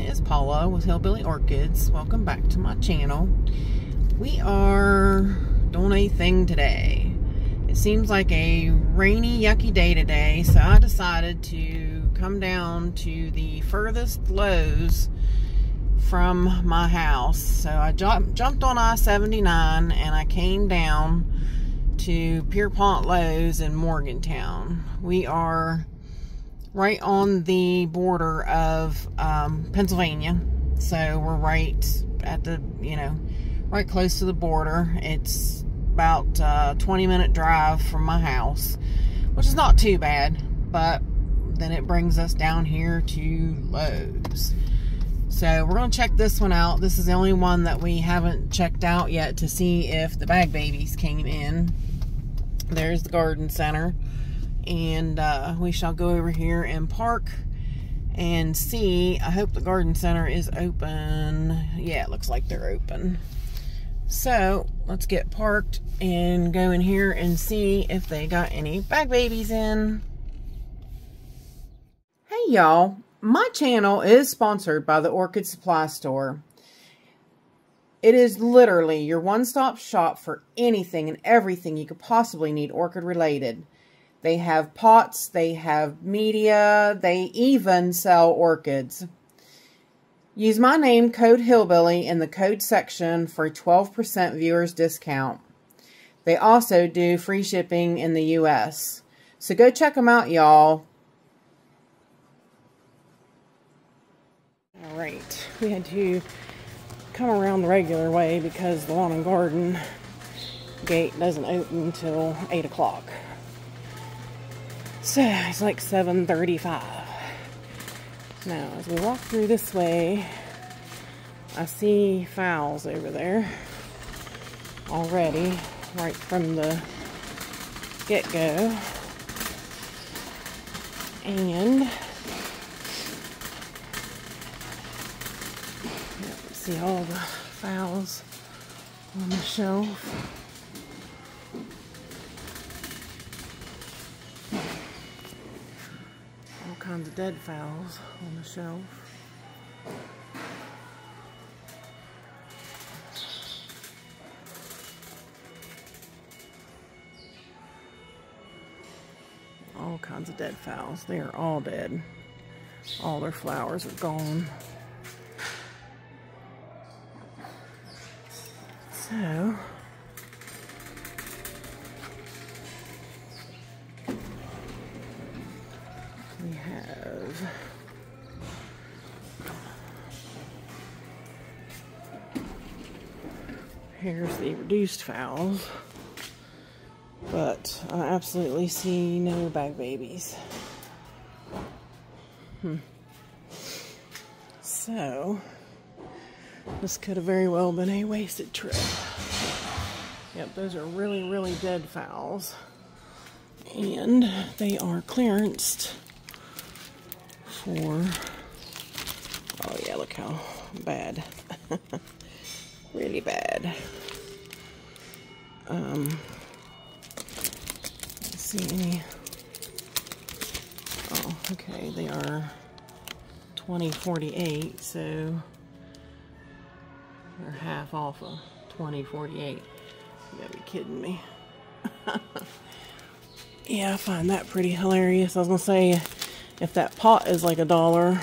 It is Paula with Hillbilly Orchids. Welcome back to my channel. We are doing a thing today. It seems like a rainy, yucky day today, so I decided to come down to the furthest Lowe's from my house. So I jumped on I-79 and I came down to Pierpont Lowe's in Morgantown. We are right on the border of Pennsylvania, so we're right at the, right close to the border. It's about a 20-minute drive from my house, which is not too bad, but then it brings us down here to Lowe's. So we're going to check this one out. This is the only one that we haven't checked out yet to see if the bag babies came in. There's the garden center. And we shall go over here and park and see. I hope the garden center is open. Yeah, it looks like they're open. So let's get parked and go in here and see if they got any bag babies in. Hey y'all, my channel is sponsored by the Orchid Supply Store. It is literally your one-stop shop for anything and everything you could possibly need orchid related. They have pots, they have media, they even sell orchids. Use my name, code Hillbilly, in the code section for a 12% viewers discount. They also do free shipping in the US. So go check them out, y'all. Alright, we had to come around the regular way because the lawn and garden gate doesn't open until 8 o'clock. So it's like 7:35. Now, as we walk through this way, I see fowls over there already, right from the get-go. And see all the fowls on the shelf. Kinds of dead fowls on the shelf. All kinds of dead fowls. They are all dead. All their flowers are gone. So we have here's the reduced fowls, but I absolutely see no bag babies. So this could have very well been a wasted trip. Yep, those are really, really dead fowls, and they are clearanced for, oh yeah, look how bad. Really bad. Let's see any. Oh, okay, they are 2048, so they're half off of 2048. You gotta be kidding me. Yeah, I find that pretty hilarious. I was gonna say, if that pot is like $1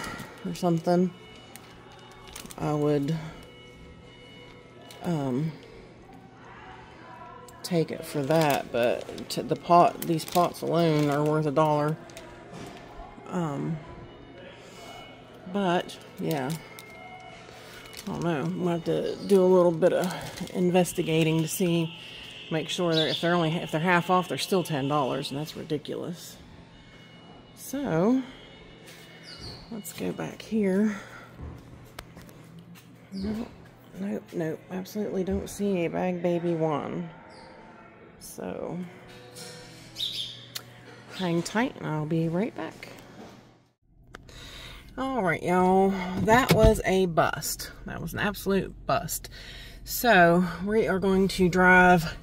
or something, I would take it for that, but these pots alone are worth $1. But yeah, I don't know. We'll have to do a little bit of investigating to see, make sure that if they're half off, they're still $10, and that's ridiculous. So let's go back here. Nope, absolutely don't see a bag baby one. So hang tight and I'll be right back. Alright, y'all, that was a bust. That was an absolute bust. So we are going to drive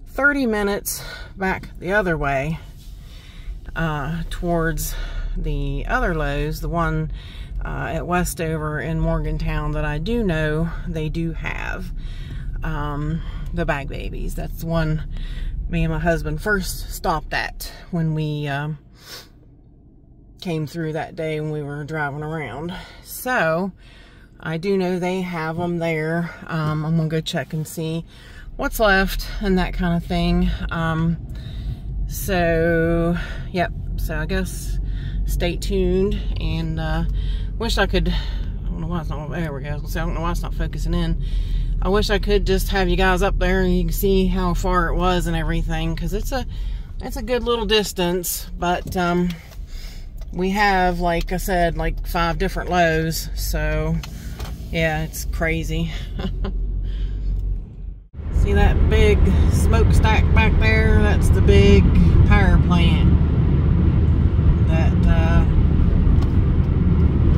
30 minutes back the other way towards the other Lowe's, the one at Westover in Morgantown that I do know they do have the bag babies. That's the one me and my husband first stopped at when we came through that day when we were driving around. So I do know they have them there. I'm gonna go check and see what's left and that kind of thing. So yep, so I guess stay tuned. And wish I could, I don't know why it's not, there we go. I was gonna say, I don't know why it's not focusing in. I wish I could just have you guys up there and you can see how far it was and everything, because it's a good little distance. But we have, like I said, like 5 different Lowe's, so yeah, it's crazy. See that big smokestack back there? That's the big power plant that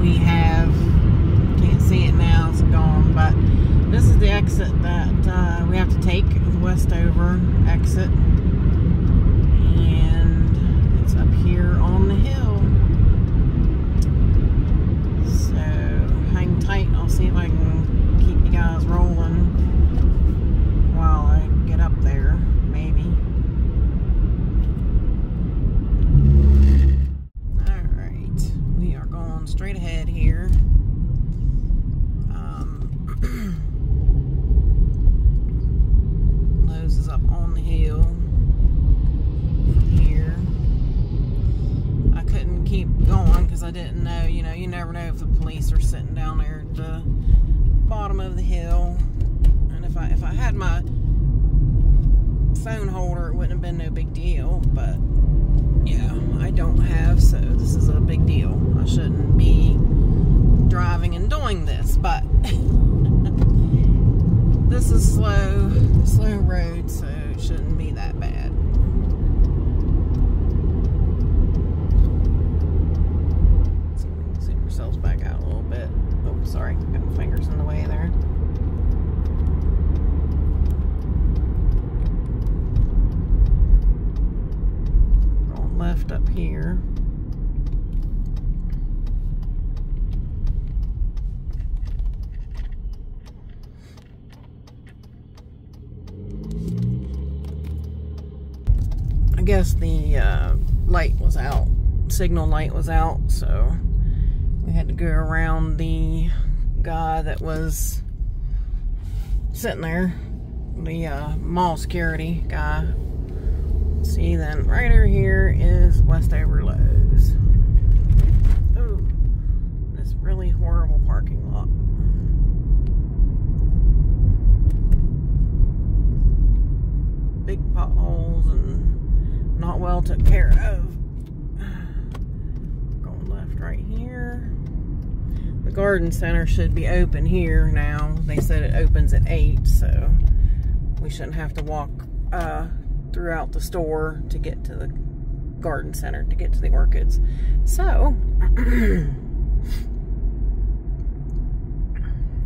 we have. Can't see it now, it's gone, but this is the exit that we have to take, the Westover exit, and it's up here on the hill. So hang tight, I'll see if I can keep you guys rolling while I get up there, maybe. Alright, we are going straight ahead here. Lowe's is up on the hill from here. I couldn't keep going because I didn't know, you know, you never know if the police are sitting down there at the bottom of the hill. And if I had my phone holder, it wouldn't have been no big deal, but yeah, I don't have, so this is a big deal. I shouldn't be driving and doing this, but this is slow road, so it shouldn't be that bad. So we can zoom ourselves back out a little bit. Oh, sorry, got my fingers in the way there. Going left up here. I guess the light was out, signal light was out, so we had to go around the guy that was sitting there, the mall security guy. See, then right over here is Westover Lowe's. Oh, this really horrible parking lot. Big potholes and not well took care of. Going left right here. The garden center should be open here now. They said it opens at 8, so we shouldn't have to walk throughout the store to get to the garden center, to get to the orchids. So,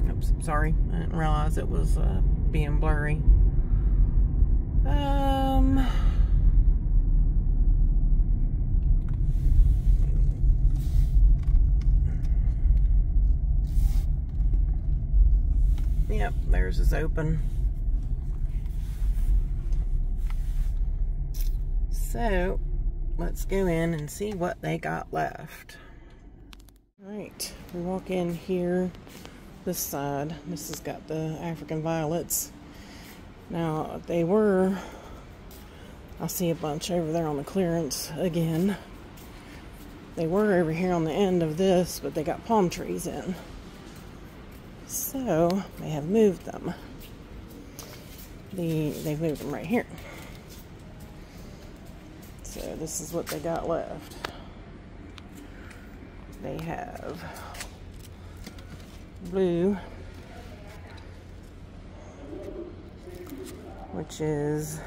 oops, sorry, I didn't realize it was being blurry. Yep, theirs is open. So, let's go in and see what they got left. Alright, we walk in here, this side. This has got the African violets. Now, they were, I see a bunch over there on the clearance again. They were over here on the end of this, but they got palm trees in. So, they have moved them. They've moved them right here. So, this is what they got left. They have blue, which is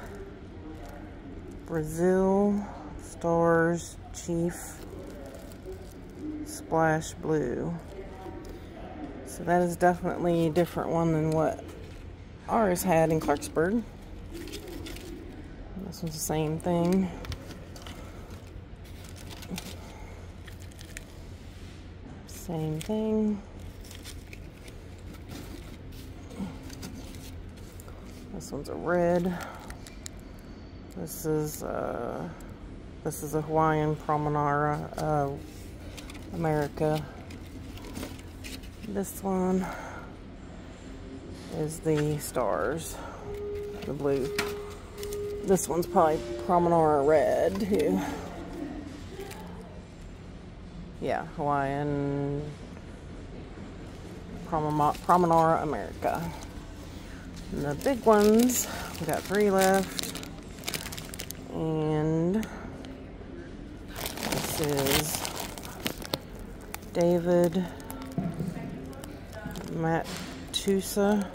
Brazil Stars Chief Splash Blue. So that is definitely a different one than what ours had in Clarksburg. This one's the same thing. Same thing. This one's a red. This is a Hawaiian Promenara America. This one is the stars, the blue. This one's probably Promenara red too. Yeah, Hawaiian Promenara America. And the big ones, we got 3 left. And this is David Matusa.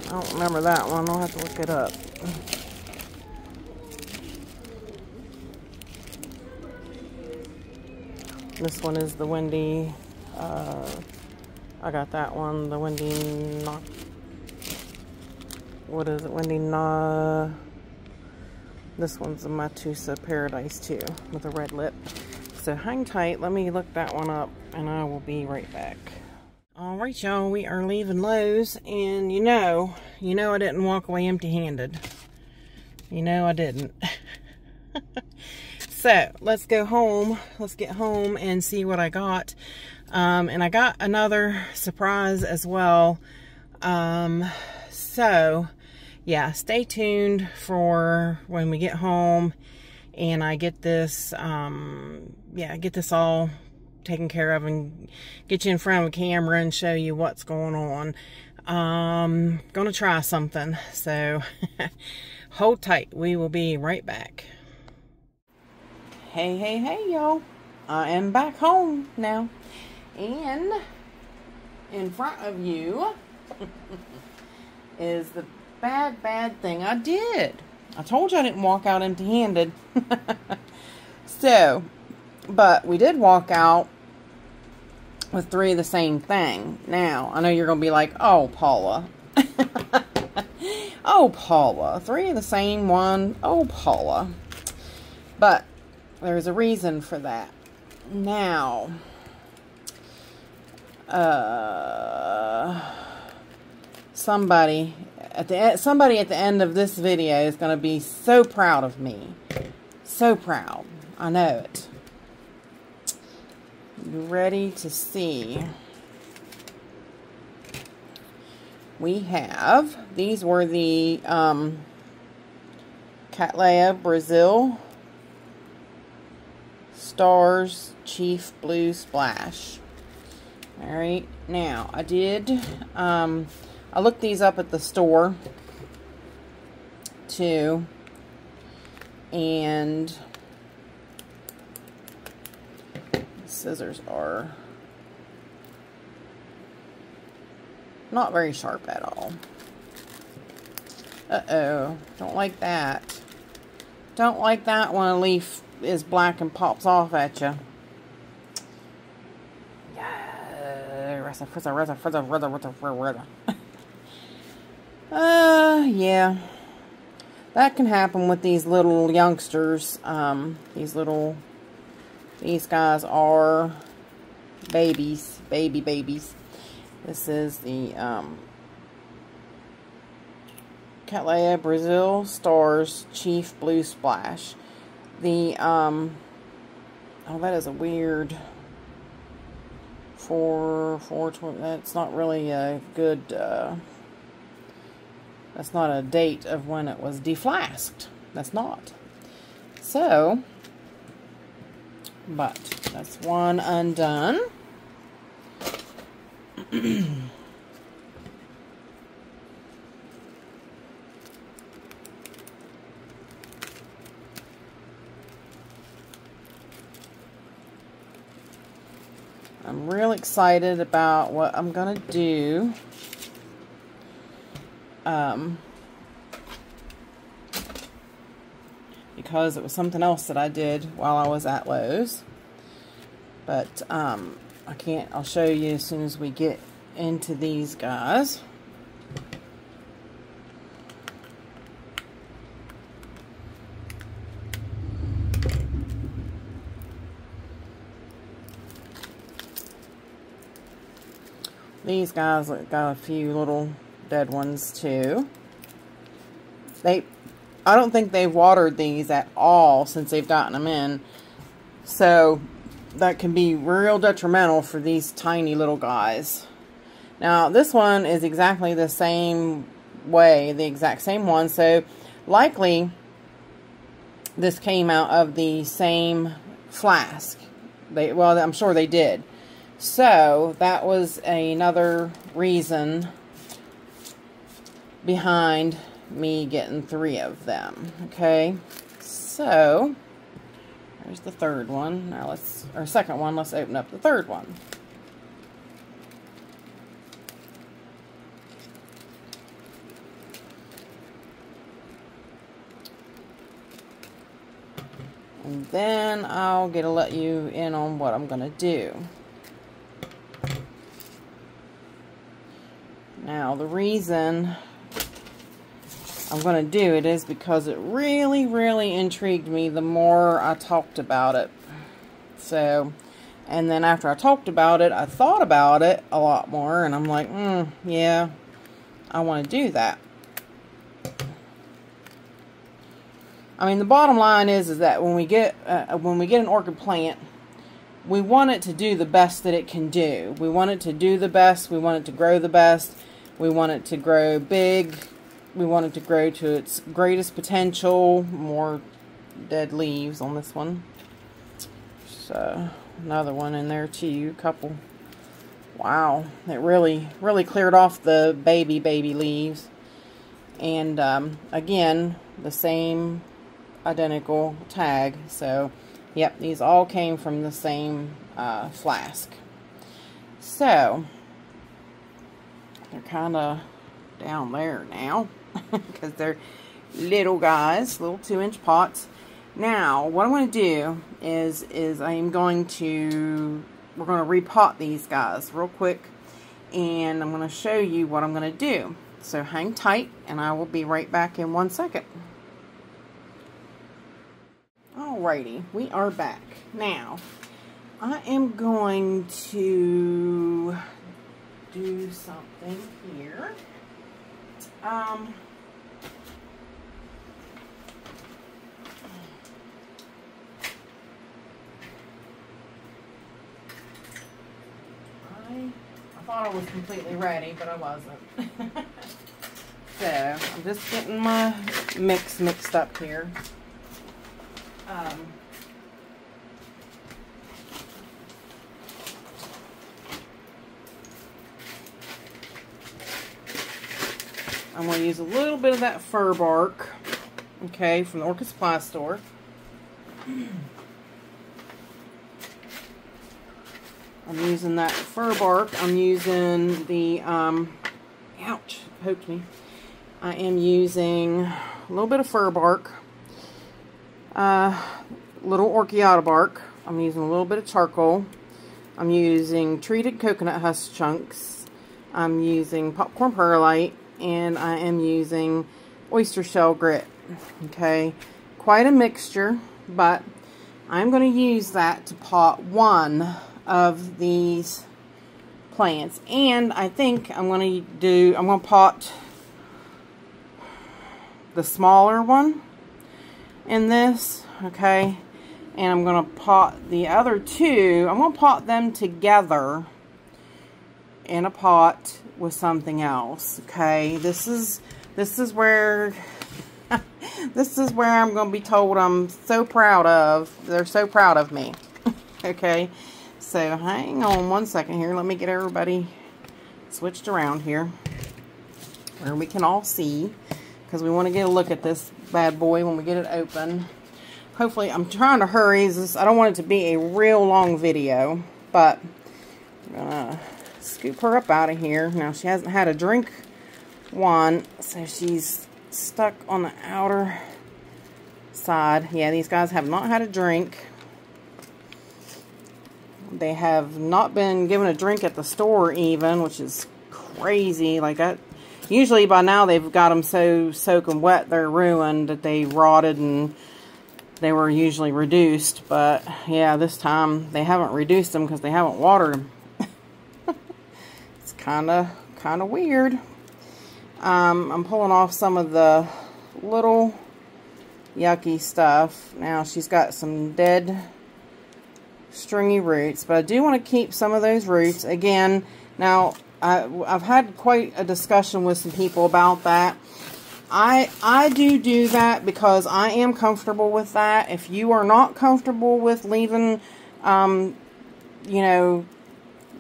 I don't remember that one. I'll have to look it up. This one is the Wendy. I got that one. The Wendy. What is it? Wendy. This one's the Matusa Paradise too, with a red lip. So hang tight. Let me look that one up, and I will be right back. Alright, y'all, we are leaving Lowe's, and you know I didn't walk away empty-handed. You know I didn't. So, let's go home. Let's get home and see what I got. And I got another surprise as well. So, yeah, stay tuned for when we get home and I get this, get this all taken care of and get you in front of a camera and show you what's going on. Gonna try something, so hold tight. We will be right back. Hey y'all, I am back home now, and in front of you is the bad thing I did. I told you I didn't walk out empty-handed. So, but we did walk out with 3 of the same thing. Now, I know you're going to be like, oh, Paula. Oh, Paula. 3 of the same one. Oh, Paula. But there's a reason for that. Now, somebody at the end of this video is going to be so proud of me. So proud. I know it. You ready to see? We have, these were the Cattleya Brazil Stars Chief Blue Splash. Alright, now I did, I looked these up at the store too, and scissors are not very sharp at all. Uh-oh. Don't like that. Don't like that when a leaf is black and pops off at you. Yeah. That can happen with these little youngsters. These guys are babies, babies. This is the Cattleya Brazil Stars Chief Blue Splash. The oh, that is a weird 420. That's not really a good. That's not a date of when it was deflasked. That's not. So. But that's one undone. I'm real excited about what I'm gonna do. Because it was something else that I did while I was at Lowe's. But, I'll show you as soon as we get into these guys. these guys got a few little dead ones too. I don't think they've watered these at all since they've gotten them in. So that can be real detrimental for these tiny little guys. Now this one is exactly the same way, the exact same one. So likely this came out of the same flask. Well, I'm sure they did. So that was another reason behind me getting 3 of them. Okay, so there's the third one. Now second one, let's open up the third one. And then I'll get to let you in on what I'm going to do. Now, the reason I'm going to do it is because it really, really intrigued me the more I talked about it. So, and then after I talked about it, I thought about it a lot more, and I'm like, yeah, I want to do that. I mean, the bottom line is that when we get an orchid plant, we want it to do the best that it can do. We want it to do the best. We want it to grow the best. We want it to grow big. We want it to grow to its greatest potential. More dead leaves on this one. So another one in there too. Couple. Wow, it really cleared off the baby leaves. And again, the same identical tag. So yep, these all came from the same flask. So they're kind of down there now because they're little guys, little 2-inch pots. Now what I'm going to do is we're going to repot these guys real quick, and I'm going to show you what I'm going to do. So hang tight, and I will be right back in 1 second. Alrighty, we are back. Now, I am going to do something here. I'm I thought I was completely ready, but I wasn't. So, I'm just getting my mix mixed up here. I'm going to use a little bit of that fir bark, okay, from the Orchid Supply Store. I'm using that fir bark. I'm using the, ouch, poked me. I am using a little bit of fir bark, little orchiata bark. I'm using a little bit of charcoal. I'm using treated coconut husk chunks. I'm using popcorn perlite, and I am using oyster shell grit. Okay, quite a mixture, but I'm going to use that to pot one of these plants. And I think I'm going to pot the smaller one in this, okay, and I'm going to pot the other two. I'm going to pot them together in a pot with something else, okay. This is where this is where I'm going to be told I'm so proud of. They're so proud of me. Okay, so hang on 1 second here. Let me get everybody switched around here where we can all see, because we want to get a look at this bad boy when we get it open. Hopefully, I'm trying to hurry. I don't want it to be a real long video, but I'm going to scoop her up out of here. Now, she hasn't had a drink one, so she's stuck on the outer side. Yeah, these guys have not had a drink. They have not been given a drink at the store even, which is crazy. Like, usually by now they've got them so soaking wet they're ruined, that they rotted and they were usually reduced. But yeah, this time they haven't reduced them because they haven't watered them. It's kind of weird. I'm pulling off some of the little yucky stuff. Now she's got some dead stringy roots, but I do want to keep some of those roots. Again, now I've had quite a discussion with some people about that. I do that because I am comfortable with that. If you are not comfortable with leaving, you know,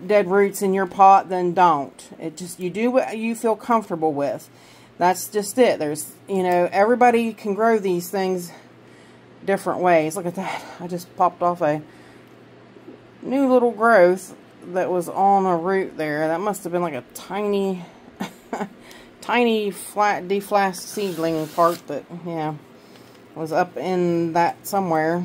dead roots in your pot, then don't. It just, you do what you feel comfortable with. That's just it. There's, you know, everybody can grow these things different ways. Look at that. I just popped off a new little growth that was on a root there. That must have been like a tiny, tiny flat deflast seedling part that, yeah, was up in that somewhere.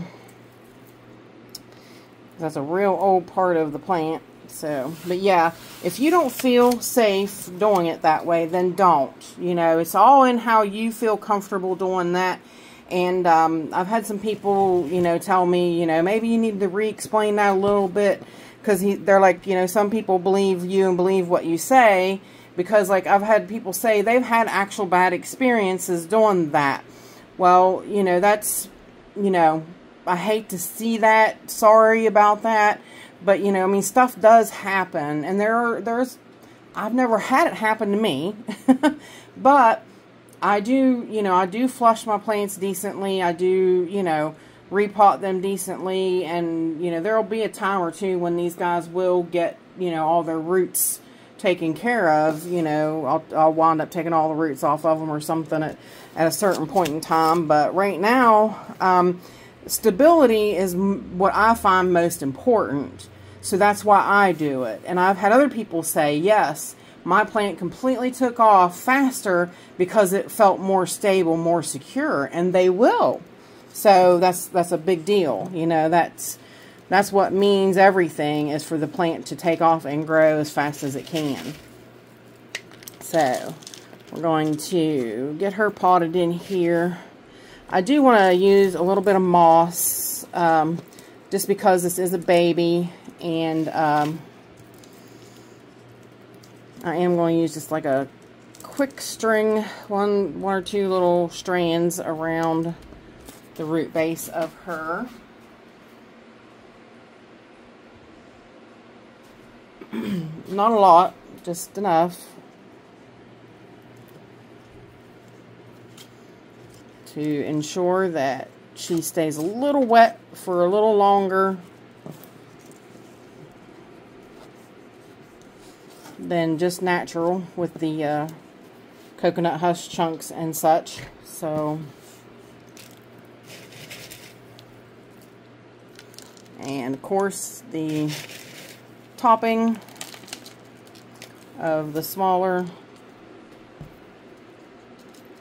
That's a real old part of the plant. So, but yeah, if you don't feel safe doing it that way, then don't. You know, it's all in how you feel comfortable doing that. And I've had some people, you know, tell me, you know, maybe you need to re-explain that a little bit. Because they're like, you know, some people believe you and believe what you say. Because, like, I've had people say they've had actual bad experiences doing that. Well, you know, that's, you know, I hate to see that. Sorry about that. But, you know, I mean, stuff does happen. And there's, I've never had it happen to me. But I do, you know, I do flush my plants decently. I do, you know, repot them decently. And, you know, there'll be a time or two when these guys will get, you know, all their roots taken care of. You know, I'll wind up taking all the roots off of them or something at a certain point in time. But right now, stability is what I find most important. So that's why I do it. And I've had other people say, yes, my plant completely took off faster because it felt more stable, more secure. And they will. So that's a big deal. You know, that's what means everything, is for the plant to take off and grow as fast as it can. So we're going to get her potted in here. I do want to use a little bit of moss, just because this is a baby. And I am going to use just like a quick string, one or two little strands around the root base of her. Not a lot, just enough to ensure that she stays a little wet for a little longer than just natural with the coconut husk chunks and such. So, and of course the topping of the smaller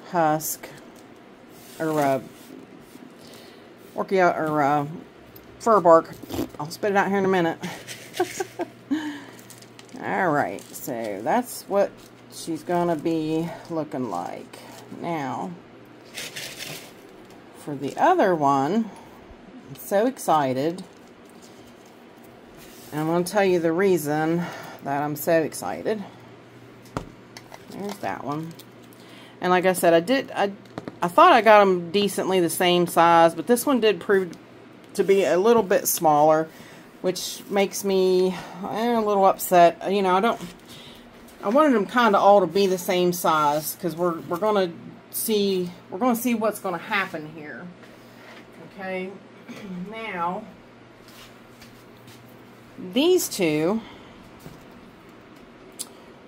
husk or orchid or fir bark. I'll spit it out here in a minute. Alright, so that's what she's gonna be looking like. Now, for the other one, I'm so excited. And I'm going to tell you the reason that I'm so excited. There's that one. And like I said, I thought I got them decently the same size, but this one did prove to be a little bit smaller, which makes me a little upset. You know, I wanted them kind of all to be the same size, because we're going to see what's going to happen here. Okay, now these two,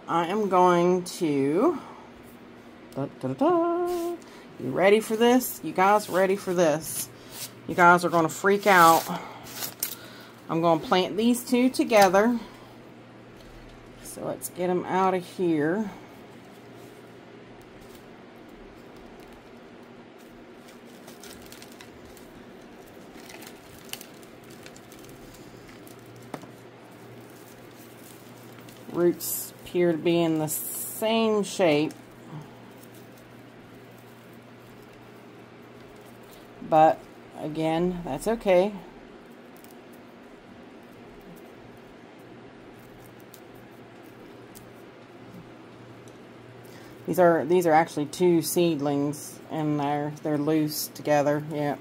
I am going to, you ready for this? You guys ready for this? You guys are going to freak out. I'm going to plant these two together. So let's get them out of here. Roots appear to be in the same shape, but again, that's okay. These are actually 2 seedlings in there. They're loose together. Yeah.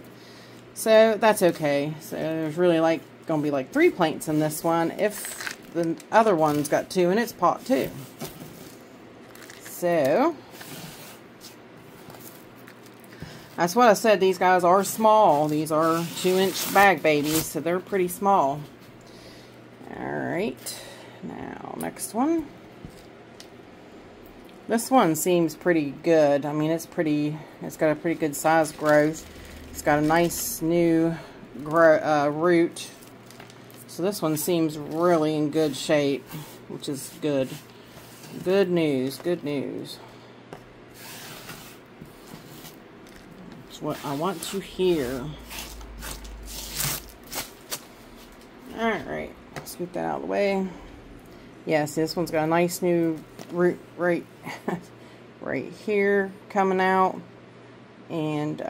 So that's okay. So there's really like going to be like 3 plants in this one if the other one's got 2 in its pot too. So that's what I said. These guys are small. These are 2-inch bag babies, so they're pretty small. Alright, now next one. This one seems pretty good. I mean, it's got a pretty good size growth. It's got a nice new root. So this one seems really in good shape, which is good. Good news, good news. That's what I want to hear. Alright, scoop that out of the way. Yes, this one's got a nice new root right here coming out. And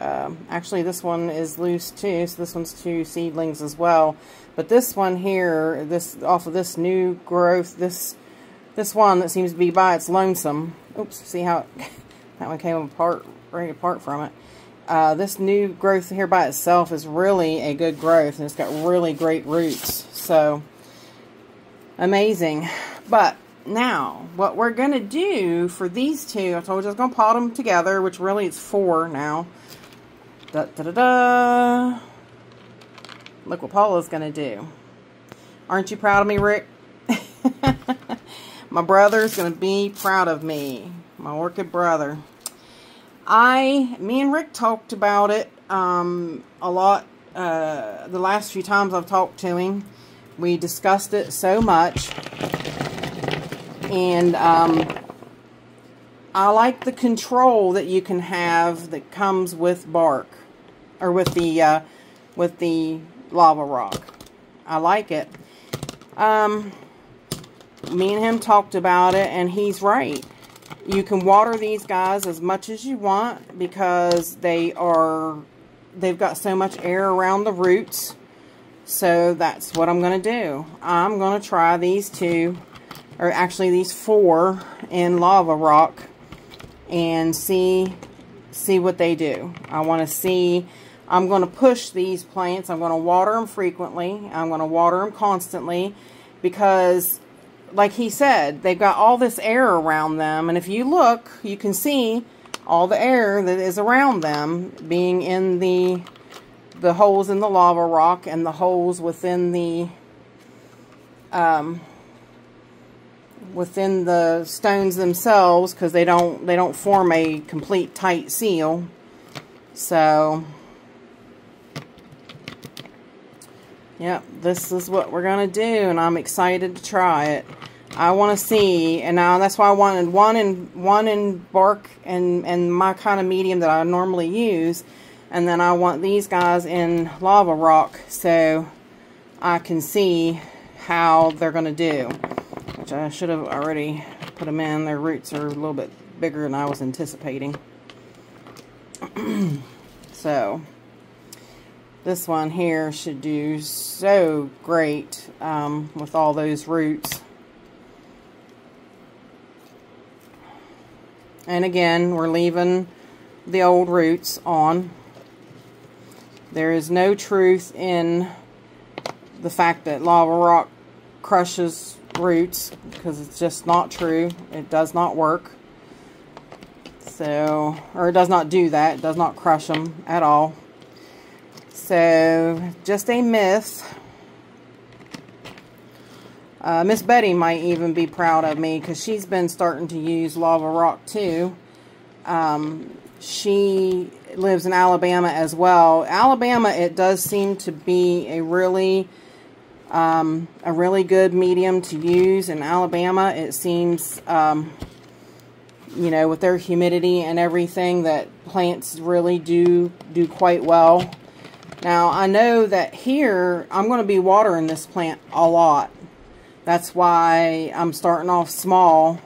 actually this one is loose too, so this one's 2 seedlings as well. But this one here, off of this new growth, this one that seems to be by its lonesome. Oops, see how that one came apart, right apart from it. This new growth here by itself is really a good growth, and it's got really great roots. So amazing. But now, what we're going to do for these 2, I told you I was going to pot them together, which really it's 4 now. Da-da-da-da. Look what Paula's going to do. Aren't you proud of me, Rick? My brother's going to be proud of me. My orchid brother. Me and Rick talked about it a lot the last few times I've talked to him. We discussed it so much. And I like the control that you can have that comes with bark, or with the lava rock. I like it. Me and him talked about it, and he's right. You can water these guys as much as you want because they've got so much air around the roots. So that's what I'm going to do. I'm going to try these 2, or actually these 4 in lava rock, and see what they do. I want to see. I'm going to push these plants. I'm going to water them frequently. I'm going to water them constantly because, like he said, they've got all this air around them, and if you look, you can see all the air that is around them being in the holes in the lava rock and the holes within the stones themselves, because they don't form a complete tight seal. So yep, this is what we're gonna do, and I'm excited to try it. I want to see, and now that's why I wanted one in bark and my kind of medium that I normally use, and then I want these guys in lava rock so I can see how they're gonna do. Which I should have already put them in. Their roots are a little bit bigger than I was anticipating. So this one here should do so great with all those roots. And again, we're leaving the old roots on. There is no truth in the fact that lava rock crushes roots, because it's just not true. It does not work. So, or it does not do that. It does not crush them at all. So, just a myth. Miss Betty might even be proud of me because she's been starting to use lava rock too. She lives in Alabama as well. Alabama, it does seem to be a really good medium to use in Alabama. It seems, you know, with their humidity and everything, that plants really do quite well. Now, I know that here, I'm going to be watering this plant a lot. That's why I'm starting off small,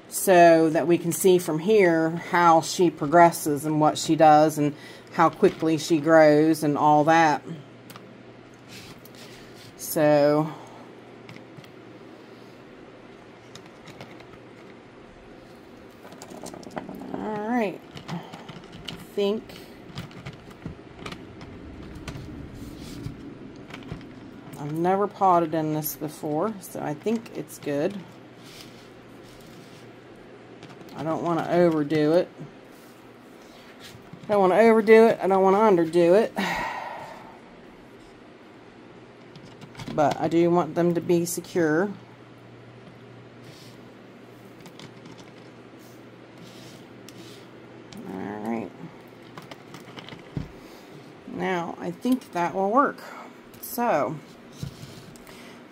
so that we can see from here how she progresses and what she does and how quickly she grows and all that. So, think I've never potted in this before, so I think it's good. I don't want to overdo it. I don't want to overdo it. I don't want to underdo it. But I do want them to be secure. Alright. Now, I think that will work. So,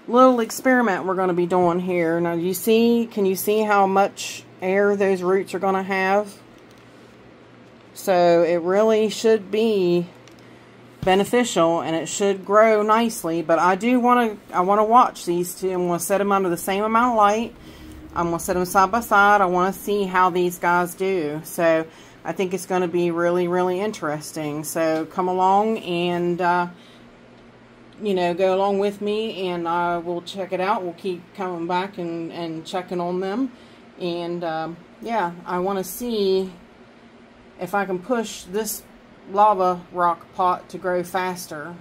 little experiment we're going to be doing here. Now, can you see how much air those roots are going to have? So, it really should be beneficial and it should grow nicely, but I want to watch these two. I'm going to set them under the same amount of light. I'm going to set them side by side. I want to see how these guys do. So I think it's going to be really, really interesting. So come along and you know, go along with me, and we'll check it out. We'll keep coming back and checking on them. And yeah, I want to see if I can push this lava rock pot to grow faster,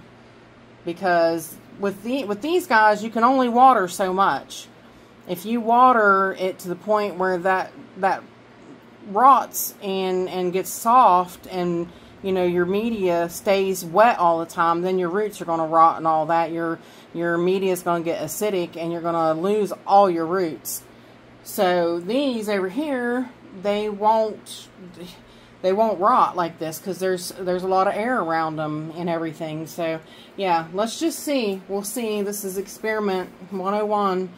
because with these guys you can only water so much. If you water it to the point where that rots and gets soft, and you know your media stays wet all the time, then your roots are going to rot and all that. Your media is going to get acidic and you're going to lose all your roots. So these over here, they won't rot like this because there's a lot of air around them and everything. So yeah, let's just see. We'll see. This is experiment 101.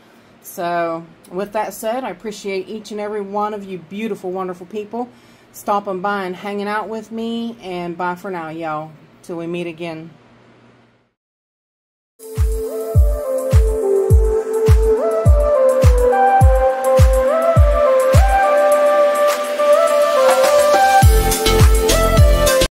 So with that said, I appreciate each and every one of you beautiful, wonderful people stopping by and hanging out with me. And bye for now, y'all. Till we meet again.